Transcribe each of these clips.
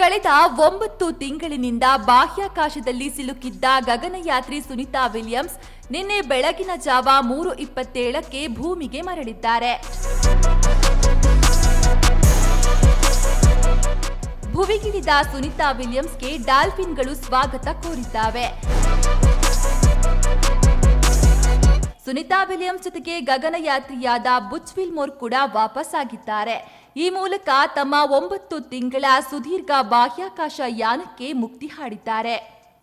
ಕಳೆದ 9 ತಿಂಗಳಿನಿಂದ ಬಾಹ್ಯಾಕಾಶದಲ್ಲಿ ಸಿಲುಕಿದ್ದ ಗಗನಯಾತ್ರಿ ಸುನಿತಾ ವಿಲಿಯಮ್ಸ್ ನಿನ್ನೆ ಬೆಳಗಿನ ಜಾವ 3:27ಕ್ಕೆ ಭೂಮಿಗೆ ಮರಳಿದ್ದಾರೆ. ಭುವಿಗಿಳಿದ ಸುನಿತಾ ವಿಲಿಯಮ್ಸ್ಗೆ ಡಾಲ್ಫಿನ್ಗಳು ಸ್ವಾಗತ ಕೋರಿದ್ದಾವೆ. ಸುನಿತಾ ವಿಲಿಯಮ್ಸ್ ಜೊತೆಗೆ ಗಗನಯಾತ್ರಿಯಾದ ಬುಚ್ ವಿಲ್ಮೋರ್ ಕೂಡ ವಾಪಸ್ ಆಗಿದ್ದಾರೆ. ಈ ಮೂಲಕ ತಮ್ಮ 9 ತಿಂಗಳ ಸುದೀರ್ಘ ಬಾಹ್ಯಾಕಾಶ ಯಾನಕ್ಕೆ ಮುಕ್ತಿ ಹಾಡಿದ್ದಾರೆ.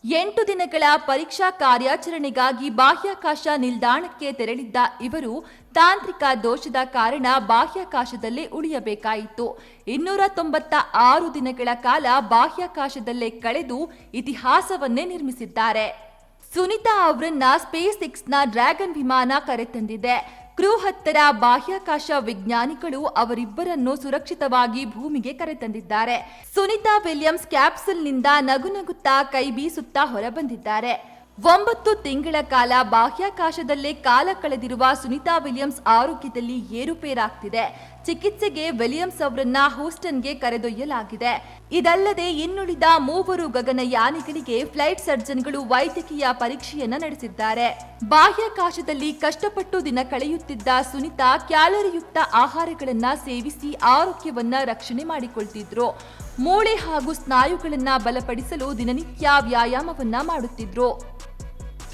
8 ದಿನಗಳ ಪರೀಕ್ಷಾ ಕಾರ್ಯಾಚರಣೆಗಾಗಿ ಬಾಹ್ಯಾಕಾಶ ನಿಲ್ದಾಣಕ್ಕೆ ತೆರಳಿದ್ದ ಇವರು ತಾಂತ್ರಿಕ ದೋಷದ ಕಾರಣ ಬಾಹ್ಯಾಕಾಶದಲ್ಲೇ ಉಳಿಯಬೇಕಾಯಿತು. 296 ದಿನಗಳ ಕಾಲ ಬಾಹ್ಯಾಕಾಶದಲ್ಲೇ ಕಳೆದು ಇತಿಹಾಸವನ್ನೇ ನಿರ್ಮಿಸಿದ್ದಾರೆ. ಸುನಿತಾ ಅವರನ್ನ ಸ್ಪೇಸ್ ಎಕ್ಸ್ನ ಡ್ರ್ಯಾಗನ್ ವಿಮಾನ ಕರೆತಂದಿದೆ. ಕ್ರೂ 10 ಬಾಹ್ಯಾಕಾಶ ವಿಜ್ಞಾನಿಗಳು ಅವರಿಬ್ಬರನ್ನು ಸುರಕ್ಷಿತವಾಗಿ ಭೂಮಿಗೆ ಕರೆತಂದಿದ್ದಾರೆ. ಸುನಿತಾ ವಿಲಿಯಮ್ಸ್ ಕ್ಯಾಪ್ಸುಲ್ನಿಂದ ನಗುನಗುತ್ತಾ ಕೈ ಬೀಸುತ್ತಾ ಹೊರಬಂದಿದ್ದಾರೆ. 9 ತಿಂಗಳ ಕಾಲ ಬಾಹ್ಯಾಕಾಶದಲ್ಲೇ ಕಾಲ ಕಳೆದಿರುವ ಸುನಿತಾ ವಿಲಿಯಮ್ಸ್ ಆರೋಗ್ಯದಲ್ಲಿ ಏರುಪೇರಾಗ್ತಿದೆ. ಚಿಕಿತ್ಸೆಗೆ ವಿಲಿಯಮ್ಸ್ ಅವರನ್ನ ಹೂಸ್ಟನ್ಗೆ ಕರೆದೊಯ್ಯಲಾಗಿದೆ. ಇದಲ್ಲದೆ ಇನ್ನುಳಿದ 3 ಗಗನಯಾನಿಗಳಿಗೆ ಫ್ಲೈಟ್ ಸರ್ಜನ್ಗಳು ವೈದ್ಯಕೀಯ ಪರೀಕ್ಷೆಯನ್ನ ನಡೆಸಿದ್ದಾರೆ. ಬಾಹ್ಯಾಕಾಶದಲ್ಲಿ ಕಷ್ಟಪಟ್ಟು ದಿನ ಕಳೆಯುತ್ತಿದ್ದ ಸುನಿತಾ ಕ್ಯಾಲರಿಯುಕ್ತ ಆಹಾರಗಳನ್ನ ಸೇವಿಸಿ ಆರೋಗ್ಯವನ್ನ ರಕ್ಷಣೆ ಮಾಡಿಕೊಳ್ತಿದ್ರು. ಮೂಳೆ ಹಾಗೂ ಸ್ನಾಯುಗಳನ್ನ ಬಲಪಡಿಸಲು ದಿನನಿತ್ಯ ವ್ಯಾಯಾಮವನ್ನ ಮಾಡುತ್ತಿದ್ರು.